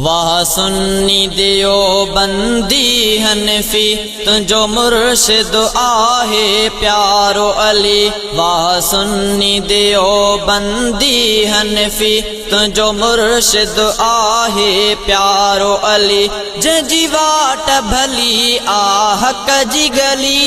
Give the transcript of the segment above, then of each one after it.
वाह सुन्नी देओबंदी हनफी तुझो मुर्शिद आहे प्यारो अली। वाह सुन्नी देओबंदी हनफी तुझो मुर्शिद आहे प्यारो अली। जंहिंजी वाट भली आह कजी गली,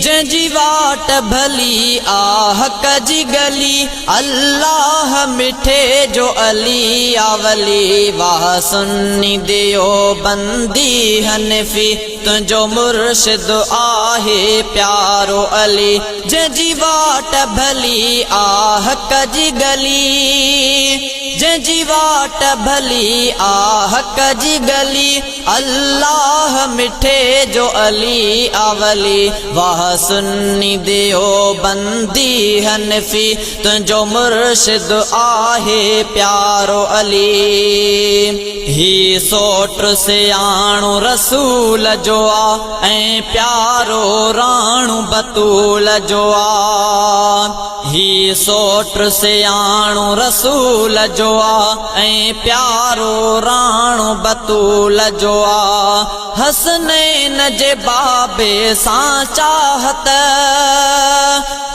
जंहिंजी वाट भली आह कजी गली। अल्लाह मिठे जो अली आवली। वाह सुन्नी देओबंदी हनफी तुझो मुर्शिद आहे प्यारो अली। जंहिंजी वाट भली आह कजी गली, जंहिंजी वाट भली आह कजी गली। अल्लाह मिठे जो अली आवली। वाह सुन्नी देओबंदी हनफी तुझो मुर्शिद आहे प्यारो अली। ही सोट सियाणो रसूल जो आ ऐं प्यारो राणू बतूल जो आ। ही सोट सियाणो रसूल जो आ ऐं प्यारो राणू बतूल जो आ। हसनैन जे बाबे सां चाहत,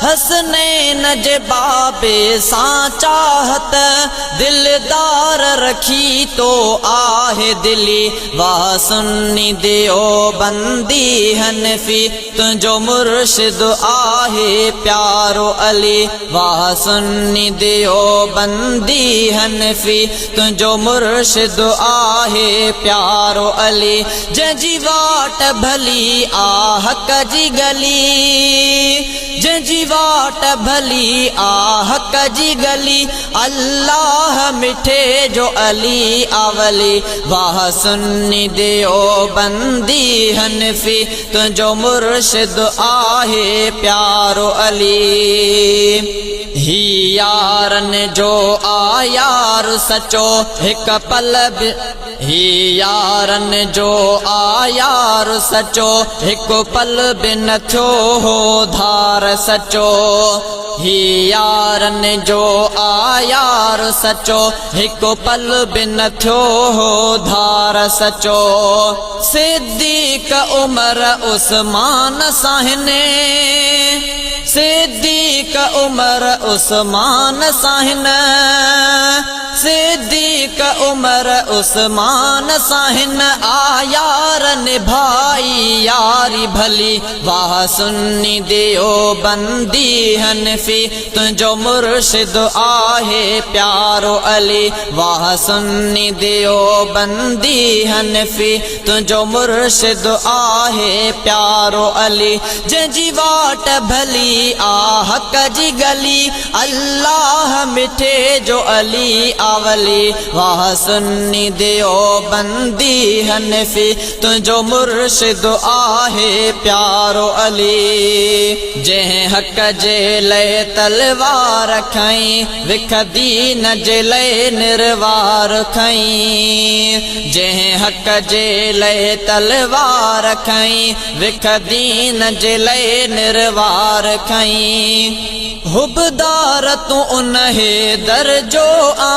हसनैन जे बाबे सां चाहत। दिलदार रखी तो आहे दिली। वाह सुन्नी देओबंदी हनफी तुझो मुर्शिद आहे प्यारो अली। वाह सुन्नी देओबंदी हनफी तुझो मुर्शिद आहे प्यारो अली। जंहिंजी वाट भली आह कजी गली, जंहिंजी वाट भली आह कजी गली। अल्लाह मिठे जो अली आवली। वाह सुन्नी देओबंदी हनफी तुझो मुर्शिद आहे प्यारो अली। ही यारन जो आ यार सचो हिक पल बि, ही यारन जो आ यार सचो हिक पल बि न थियो हो धार सचो। ही यारन जो आ यार सचो हिक पल बि न थियो हो धार सचो। सिद्दीक उमर उस्मान साहिने, सिद्दीक उमर उस्मान साहिन, सिद्दीक उमर उस्मान साहिन। आ यार निभाई यारी भली। वाह सुन्नी देओबंदी हनफी तुझो मुर्शिद आहे प्यारो अली। वाह सुन्नी देओबंदी हनफी तुझो मुर्शिद आहे प्यारो अली। जंहिंजी वाट भली आह कजी गली। अल्लाह मिठे जो अली आवली। वाह सुन्नी देओबंदी हनफी तुझो मुर्शिद आहे प्यारो अली। जंहिं हक जे लय तलवार खई विख दीन जे लय निर्वार खई। जंहिं हक जे लय तलवार खई विख दीन जे लय निर्वार खई। हुबदार तू उन्हे दर जो आ,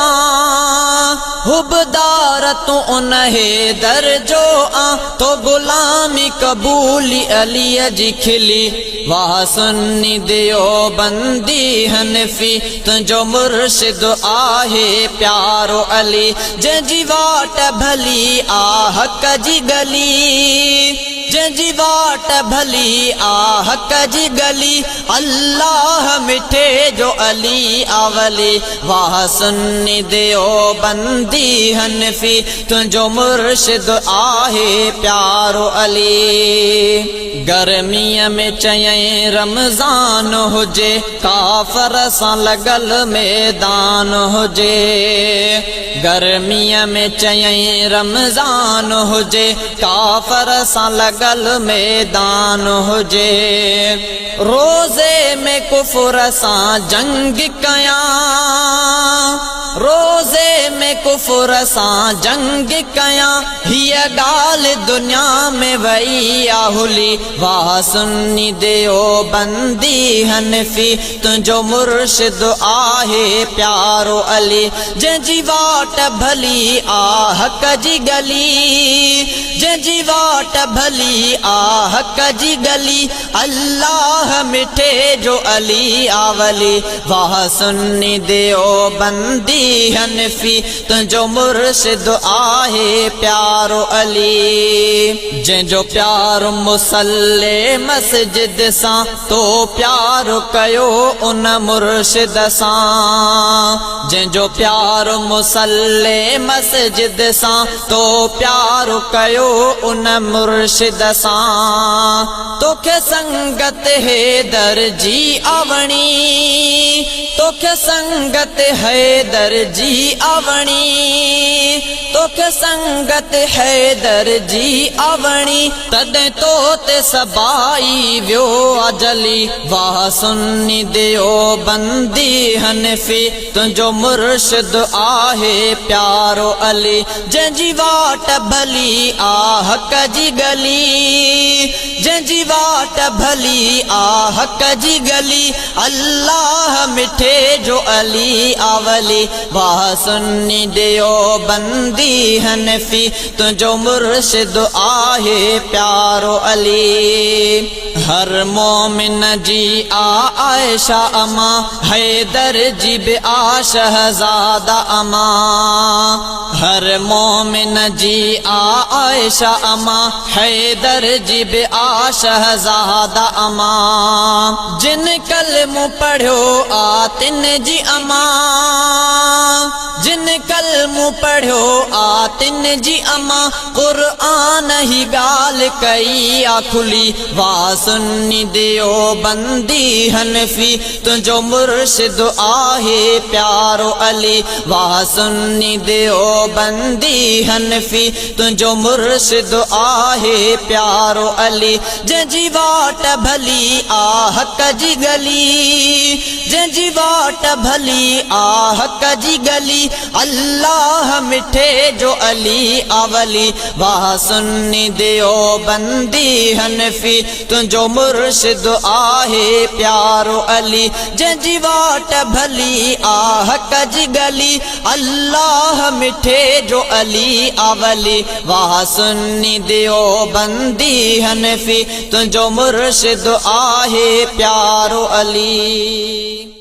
हुबदार तू उन्हे दर जो आ। तो गुलामी कबूली अली जी खिली। वाह सुन्नी देओबंदी हनफी तुझो मुर्शिद आहे प्यारो अली। जंहिंजी वाट भली आह कजी गली, जंहिंजी वाट भली आह कजी गली। अल्लाह मिठे जो अली आवली। वाह सुन्नी देओबंदी हनफी तुझो मुर्शिद आहे प्यारो अली। गर्मीअ में चयईं रमज़ान हुजे काफ़र सां लॻल मैदान हुजे। गर्मीअ में चयईं रमज़ान हुजे काफ़र सां लॻल मैदान हुजे। रोज़े में कुफर सां जंग कयां, रोज़े में कुफर सां जंग कयां हीअ ॻाल्हि दुनिया में वई आहुली। वाह सुन्नी देओबंदी हनफी तुंहिंजो मुर्शिद आहे प्यारो अली। जंहिंजी वाट भली आ हक़ जी गली, जंहिंजी वाट भली आ हक़ जी गली, अल्लाह मिठे जो अली आवली। वाह सुन्नी देओबंदी हनफी तुंहिंजो मुर्शिद आहे प्यारो अली। जंहिंजो प्यारो मुसल्ले मस्जिद सां तो प्यारो कयो उन मुर्शिद सां। जंहिंजो प्यारो मुसल्ले मस्जिद सां तो प्यारो कयो उन मुर्शिद सां। तोखे संगत हैदर जी आवणी, तोखे संगत हैदर जी आवणी, तोखे संगत हैदर जी आवणी, तॾहिं तो ते सबाई वियो अजली। वाह सुन्नी देओबंदी हनफी तुंहिंजो मुर्शिद आहे प्यारो अली। जंहिंजी वाट भली आ हक़ जी गली, जंहिंजी वाट भली आ हक़ जी गली, अल्लाह मिठे जो अली आवली। वाह सुन्नी देओबंदी हनफी तुंहिंजो मुर्शिद आहे प्यारो अली। हर मोमिन जी आ आयशा अमा, हैदर जी बि आ शहजादा अमा। हर मोमिन जी आ आयशा अमा, हैदर जी बि आ शहजादा अमा। जिन कलमो पढ़ियो आ तिन जी अमा, जिन कलमो पढ़ियो आ तिन जी अमा, क़ुरआन ही ॻाल्हि कई आ खुली। वाह सुन्नी देओबंदी हनफी तुंहिंजो मुर्शिद आहे प्यारो अली। वाह सुन्नी देओबंदी हनफी तुंहिंजो मुर्शिद आहे प्यारो अली। जंहिंजी वाट भली आ हक़ जी गली, जंहिंजी वाट भली आ हक़ जी गली, अल्लाह मिठे जो अली आवली। वाह सुन्नी देओबंदी हनफी तुंहिंजो मुर्शिद आहे प्यारो अली। जंहिंजी वाट भली आ हक़ जी गली, अल्लाह मिठे जो अली आवली। वाह सुन्नी देओबंदी हनफी तुंहिंजो मुर्शिद आहे प्यारो अली।